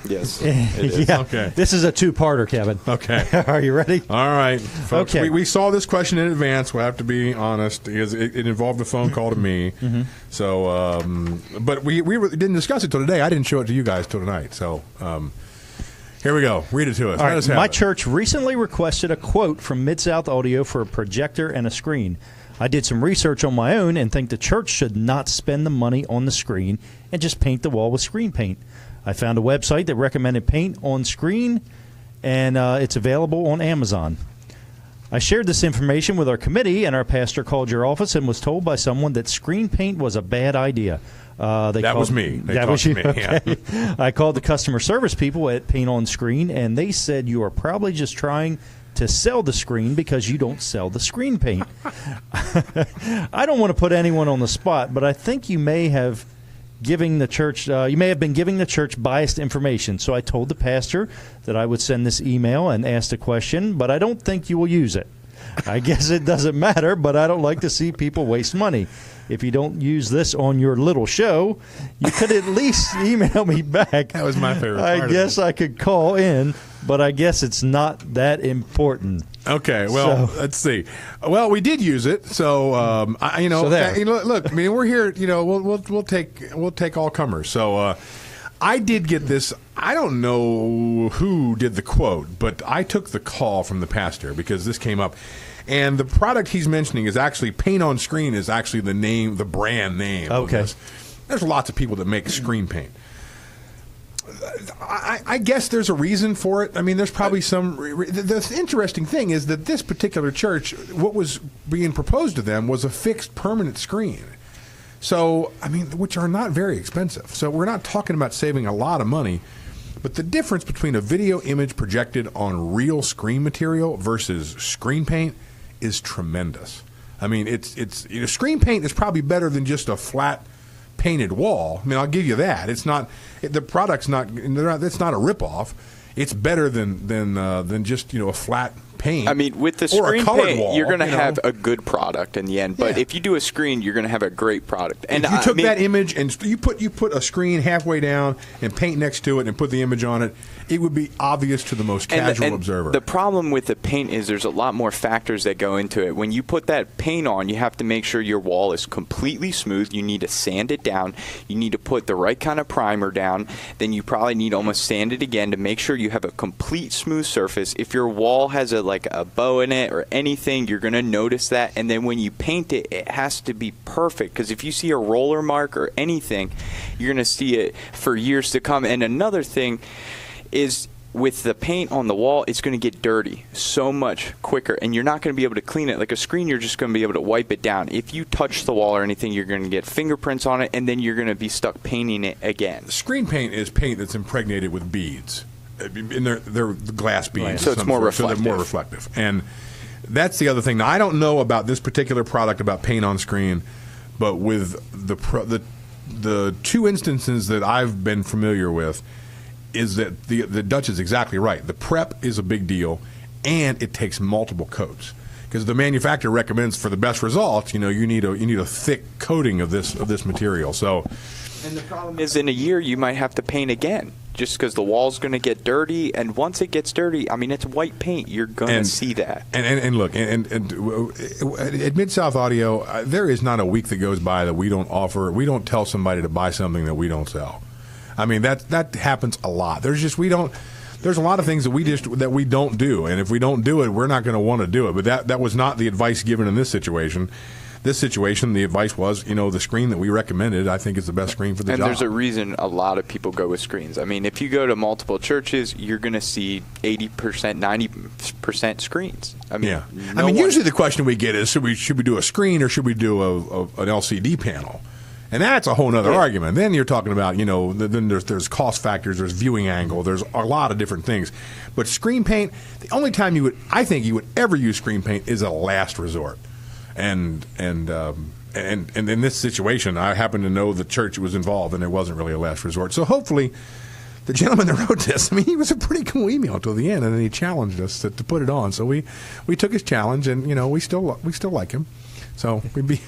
Yes. It is. Yeah. Okay. This is a two-parter, Kevin. Okay. Are you ready? All right, folks. Okay. We saw this question in advance. We'll have to be honest, because it involved a phone call to me. Mm-hmm. So, but we didn't discuss it till today. I didn't show it to you guys till tonight. So, here we go. Read it to us. All right. My church recently requested a quote from Mid-South Audio for a projector and a screen. I did some research on my own and think the church should not spend the money on the screen and just paint the wall with screen paint. I found a website that recommended paint on screen, and it's available on Amazon. I shared this information with our committee, and our pastor called your office and was told by someone that screen paint was a bad idea. That was me. That was you. Me, okay. yeah. I called the customer service people at Paint on Screen, and they said you are probably just trying to sell the screen because you don't sell the screen paint. I don't want to put anyone on the spot, but I think you may have been giving the church biased information. So I told the pastor that I would send this email and ask a question, but I don't think you will use it. I guess it doesn't matter, but I don't like to see people waste money. If you don't use this on your little show, you could at least email me back. That was my favorite part. I guess I could call in, but I guess it's not that important. Okay, well, let's see. Well, we did use it, so look. I mean, we're here. We'll take all comers. So I did get this. I don't know who did the quote, but I took the call from the pastor because this came up. And the product he's mentioning is actually Paint on Screen is actually the brand name. Okay. There's lots of people that make screen paint. I guess there's a reason for it. I mean, there's probably some. The interesting thing is that this particular church, what was being proposed to them was a fixed permanent screen. So, I mean, which are not very expensive. So we're not talking about saving a lot of money. But the difference between a video image projected on real screen material versus screen paint is tremendous. I mean, it's screen paint is probably better than just a flat painted wall. I mean, I'll give you that. It's not the product's not. It's not a ripoff. It's better than just a flat paint. I mean, with the screen paint, you're going to have a good product in the end. But if you do a screen, you're going to have a great product. And if you took that image and you put a screen halfway down and paint next to it and put the image on it, it would be obvious to the most casual observer. The problem with the paint is there's a lot more factors that go into it. When you put that paint on, you have to make sure your wall is completely smooth. You need to sand it down. You need to put the right kind of primer down. Then you probably need to almost sand it again to make sure you have a complete smooth surface. If your wall has a bow in it or anything, you're going to notice that. And then when you paint it, it has to be perfect, because if you see a roller mark or anything, you're going to see it for years to come. And another thing is, with the paint on the wall, it's going to get dirty so much quicker, and you're not going to be able to clean it. Like a screen, you're just going to be able to wipe it down. If you touch the wall or anything, you're going to get fingerprints on it, and then you're going to be stuck painting it again. Screen paint is paint that's impregnated with beads. And they're glass beads. So it's more reflective. So they're more reflective. And that's the other thing. Now, I don't know about this particular product, about Paint on Screen, but with the two instances that I've been familiar with, is that the Dutch is exactly right. The prep is a big deal, and it takes multiple coats, because the manufacturer recommends for the best results, you need a thick coating of this material. So, and the problem is, in a year you might have to paint again, just because the wall's going to get dirty, and once it gets dirty, I mean, it's white paint. You're going to see that. And look, and at Mid-South Audio, there is not a week that goes by that we don't tell somebody to buy something that we don't sell. I mean, that happens a lot. There's a lot of things that we don't do, and if we don't do it, we're not going to want to do it. But that was not the advice given in this situation. This situation, the advice was, the screen that we recommended, I think, is the best screen for the job. And there's a reason a lot of people go with screens. I mean, if you go to multiple churches, you're going to see 80%, 90% screens. I mean, yeah. Usually the question we get is, should we do a screen or should we do an LCD panel? And that's a whole other argument. Then you're talking about, then there's cost factors, there's viewing angle, there's a lot of different things. But screen paint, the only time I think you would ever use screen paint is a last resort. And in this situation, I happen to know the church was involved, and it wasn't really a last resort. So hopefully, the gentleman that wrote this, he was a pretty cool email till the end, and then he challenged us to put it on. So we took his challenge, and we still like him. So we'd be.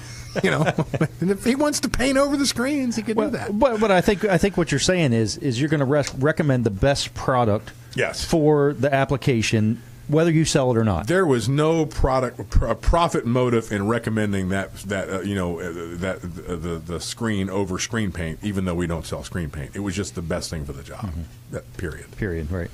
And if he wants to paint over the screens, he can do that. But I think what you're saying is you're going to recommend the best product for the application, whether you sell it or not. There was no profit motive in recommending the screen over screen paint, even though we don't sell screen paint. It was just the best thing for the job. Period. Right.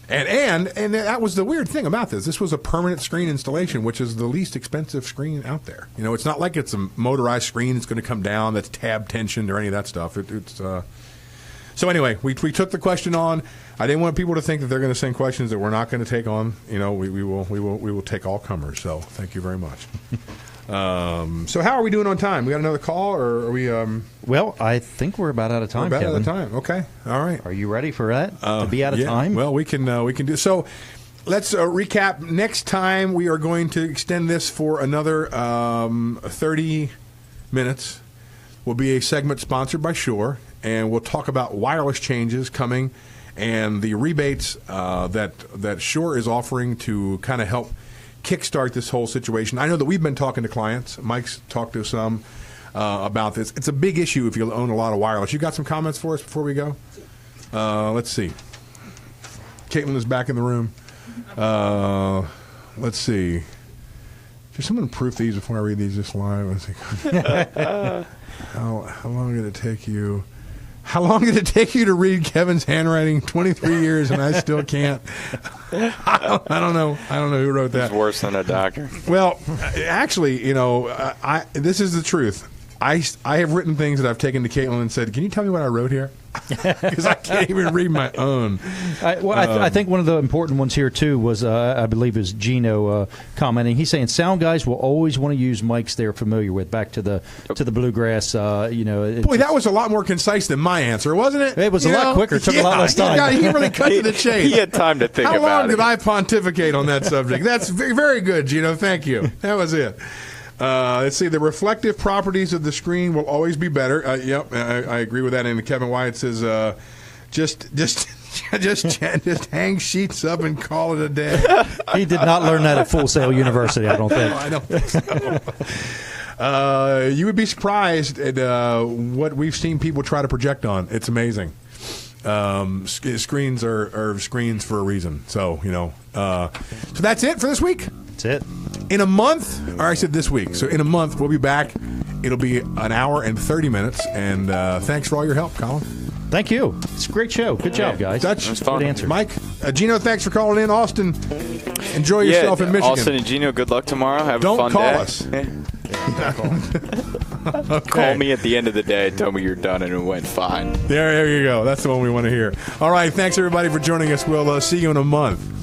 And that was the weird thing about this. This was a permanent screen installation, which is the least expensive screen out there. You know, it's not like it's a motorized screen that's going to come down that's tab tensioned or any of that stuff. So anyway, we took the question on. I didn't want people to think that they're going to send questions that we're not going to take on. You know, we will take all comers. So thank you very much. So how are we doing on time? We got another call, or are we? Well, I think we're about out of time. We're about Kevin. out of time. Okay, all right. Are you ready for that? To be out of time? Well, we can do so. Let's recap. Next time we are going to extend this for another 30 minutes. Will be a segment sponsored by Shure, and we'll talk about wireless changes coming and the rebates that Shure is offering to kind of help kickstart this whole situation. I know that we've been talking to clients. Mike's talked to some about this. It's a big issue if you own a lot of wireless. You got some comments for us before we go? Let's see. Caitlin is back in the room. Let's see. Can someone proof these before I read these just live? Let's see. How long did it take you? How long did it take you to read Kevin's handwriting? 23 years, and I still can't. I don't know. I don't know who wrote that. It's worse than a doctor. Well, actually, you know, this is the truth. I have written things that I've taken to Caitlin and said, "Can you tell me what I wrote here?" Because I can't even read my own. I think one of the important ones here too was I believe is Gino commenting. He's saying sound guys will always want to use mics they're familiar with. Back to the bluegrass. You know, boy, that was a lot more concise than my answer, wasn't it? It was a lot quicker. It took a lot less time. He really cut to the chase. He had time to think about it. How long did I pontificate on that subject? That's very, very good, Gino. Thank you. That was it. Let's see. The reflective properties of the screen will always be better. Yep, I agree with that. And Kevin Wyatt says, just hang sheets up and call it a day. He did not learn that at Full Sail University, I don't think. No, I don't think so. You would be surprised at what we've seen people try to project on. It's amazing. Screens are screens for a reason. So, you know. So that's it for this week? That's it. In a month, or I said this week, so in a month we'll be back. It'll be an hour and 30 minutes, and thanks for all your help, Colin. Thank you. It's a great show. Good job, guys. Dutch, good answer. Mike, Gino, thanks for calling in. Austin, enjoy yourself in Michigan. Austin and Gino, good luck tomorrow. Have Don't a fun call day. us. Okay. Call me at the end of the day. Tell me you're done and it went fine. There you go. That's the one we want to hear. All right. Thanks, everybody, for joining us. We'll see you in a month.